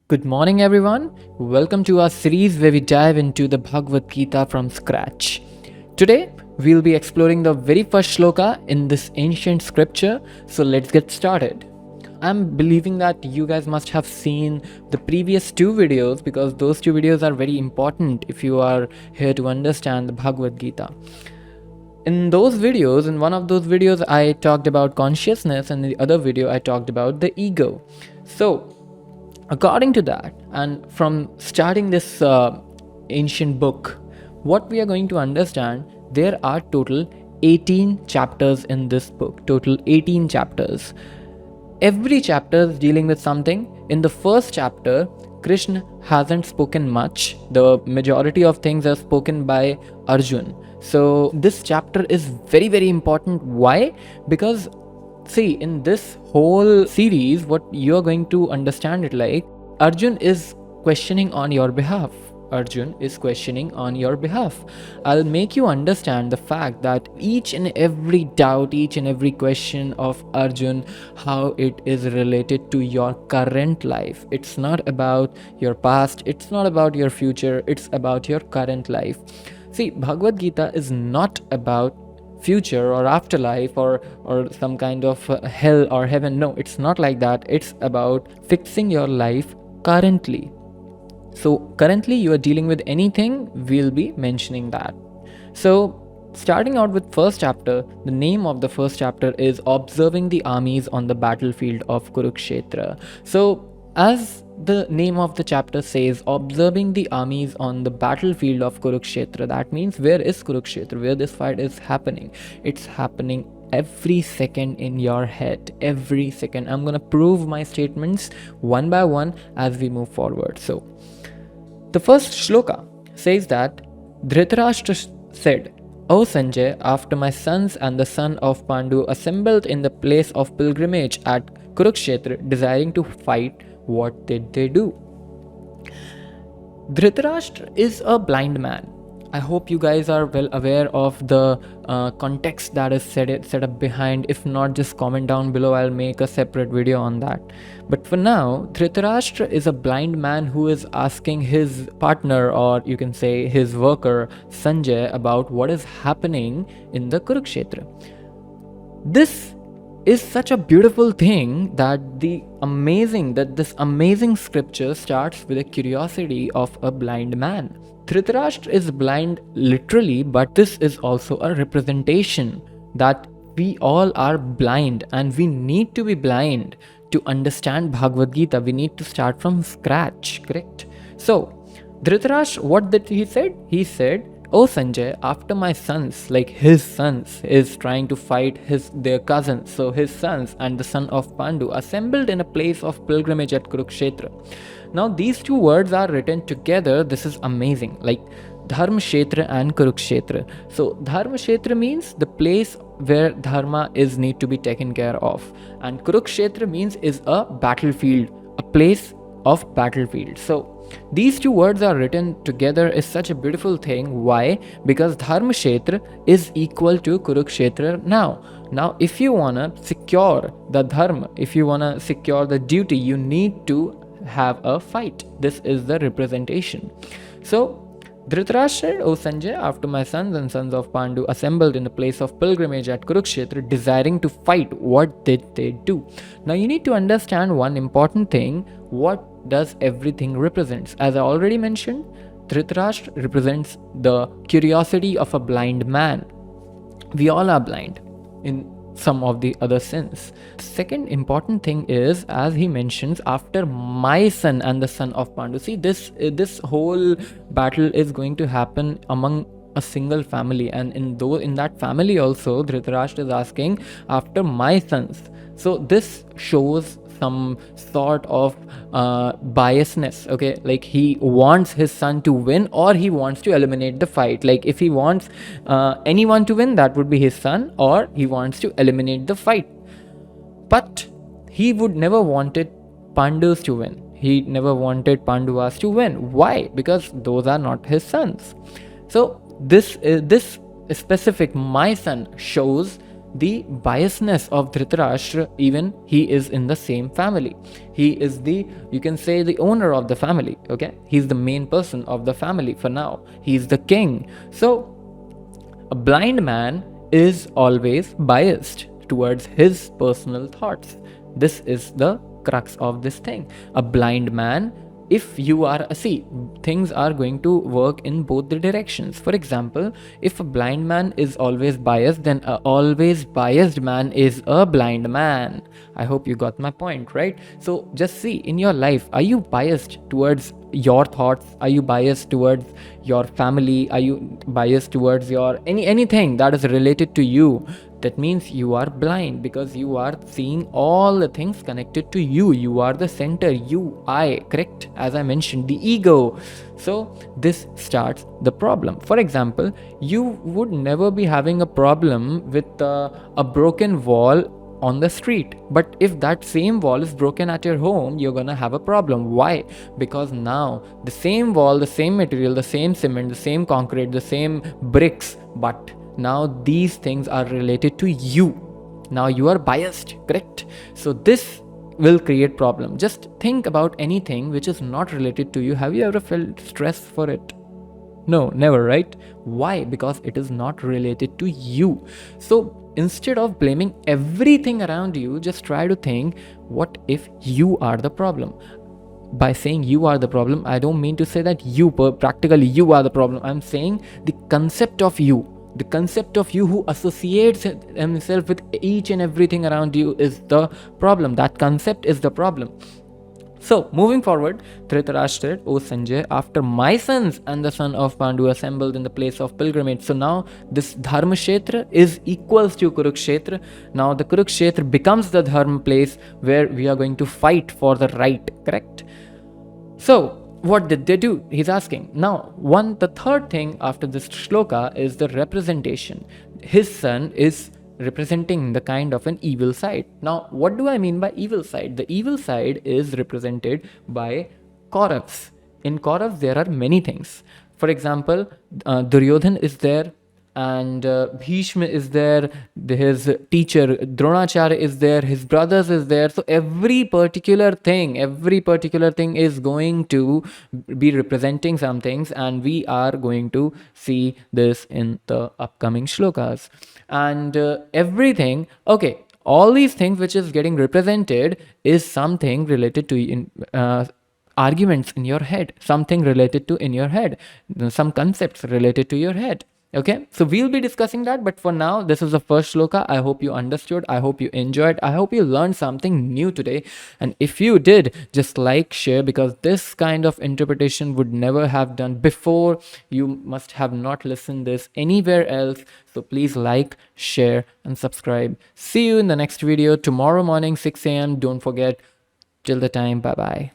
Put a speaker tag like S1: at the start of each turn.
S1: Good morning, everyone. Welcome to our series where we dive into the Bhagavad Gita from scratch. Today, we'll be exploring the very first shloka in this ancient scripture, so let's get started. I'm believing that you guys must have seen the previous two videos because those two videos are very important if you are here to understand the Bhagavad Gita. In one of those videos, I talked about consciousness, and in the other video, I talked about the ego. So, according to that, and from starting this ancient book, what we are going to understand, there are total 18 chapters in this book. Total 18 chapters. Every chapter is dealing with something. In the first chapter, Krishna hasn't spoken much. The majority of things are spoken by Arjun. So this chapter is very, very important. Why? Because see, in this whole series, what you're going to understand it like, Arjun is questioning on your behalf. Arjun is questioning on your behalf. I'll make you understand the fact that each and every doubt, each and every question of Arjun, how it is related to your current life. It's not about your past, it's not about your future, it's about your current life. See, Bhagavad Gita is not about future or afterlife or some kind of hell or heaven. No, it's not like that. It's about fixing your life currently. So currently you are dealing with anything, we'll be mentioning that. So starting out with first chapter, the name of the first chapter is Observing the Armies on the Battlefield of Kurukshetra. So as the name of the chapter says, observing the armies on the battlefield of Kurukshetra, that means where is Kurukshetra, where this fight is happening. It's happening every second in your head, every second. I'm gonna prove my statements one by one as we move forward. So the first shloka says that Dhritarashtra said, "O Sanjaya, after my sons and the son of Pandu assembled in the place of pilgrimage at Kurukshetra, desiring to fight, what did they do?" Dhritarashtra is a blind man. I hope you guys are well aware of the context that is set up behind. If not, just comment down below. I'll make a separate video on that. But for now, Dhritarashtra is a blind man who is asking his partner, or you can say his worker, Sanjaya, about what is happening in the Kurukshetra. This is such a beautiful thing that this amazing scripture starts with a curiosity of a blind man. Dhritarashtra is blind literally, but this is also a representation that we all are blind and we need to be blind to understand Bhagavad Gita. We need to start from scratch, correct? So Dhritarashtra, what did he said? He said, "Oh Sanjay, after my sons, like his sons, is trying to fight their cousins, so his sons and the son of Pandu assembled in a place of pilgrimage at Kurukshetra." Now these two words are written together. This is amazing, like Dharmakshetra and Kurukshetra. So Dharmakshetra means the place where dharma is need to be taken care of, and Kurukshetra means is a battlefield, a place of battlefield. So these two words are written together is such a beautiful thing. Why? Because Dharmakshetra is equal to Kurukshetra now. Now, if you wanna secure the dharma, if you wanna secure the duty, you need to have a fight. This is the representation. So Dhritarashtra said, "O Sanjay, after my sons and sons of Pandu assembled in a place of pilgrimage at Kurukshetra, desiring to fight, what did they do?" Now you need to understand one important thing. What does everything represents? As I already mentioned, Dhritarashtra represents the curiosity of a blind man. We all are blind in some of the other sins. The second important thing is, as he mentions, after my son and the son of Pandu. See, this whole battle is going to happen among a single family, and in that family also, Dhritarashtra is asking after my sons. So this shows some sort of biasness, okay? Like he wants his son to win, or he wants to eliminate the fight. Like if he wants anyone to win, that would be his son, or he wants to eliminate the fight. But he would never wanted Pandus to win. He never wanted Pandavas to win. Why? Because those are not his sons. So this specific my son shows the biasness of Dhritarashtra, even he is in the same family. He is the, you can say, the owner of the family, okay? He's the main person of the family for now. He's the king. So a blind man is always biased towards his personal thoughts. This is the crux of this thing. A blind man, if you are, see, things are going to work in both the directions. For example, if a blind man is always biased, then a always biased man is a blind man. I hope you got my point, right? So just see, in your life, are you biased towards your thoughts? Are you biased towards your family? Are you biased towards your anything that is related to you? That means you are blind, because you are seeing all the things connected to you. You are the center, you, I, correct? As I mentioned, the ego. So this starts the problem. For example, you would never be having a problem with a broken wall on the street, but if that same wall is broken at your home, you're gonna have a problem. Why? Because now the same wall, the same material, the same cement, the same concrete, the same bricks, but now these things are related to you. Now you are biased, correct? So this will create problem. Just think about anything which is not related to you. Have you ever felt stress for it? No, never, right? Why? Because it is not related to you. So instead of blaming everything around you, just try to think, what if you are the problem? By saying you are the problem, I don't mean to say that you practically you are the problem. I'm saying the concept of you. The concept of you who associates himself with each and everything around you is the problem. That concept is the problem. So, moving forward, Dhritarashtra said, O Sanjay, after my sons and the son of Pandu assembled in the place of pilgrimage. So now this Dharmakshetra is equals to Kurukshetra. Now the Kurukshetra becomes the Dharma place where we are going to fight for the right, correct? So, what did they do? He's asking. Now, the third thing after this shloka is the representation. His son is representing the kind of an evil side. Now, what do I mean by evil side? The evil side is represented by Kauravas. In Kauravas, there are many things. For example, Duryodhan is there, and Bhishma is there, his teacher Dronacharya is there, his brothers is there. So every particular thing is going to be representing some things, and we are going to see this in the upcoming shlokas. And everything, okay, all these things which is getting represented is something related to arguments in your head, something related to in your head, some concepts related to your head. Okay, so we'll be discussing that, but for now, this is the first shloka. I hope you understood. I hope you enjoyed. I hope you learned something new today. And if you did, just like, share, because this kind of interpretation would never have done before. You must have not listened this anywhere else. So please like, share, and subscribe. See you in the next video tomorrow morning, 6 a.m. Don't forget. Till the time, bye-bye.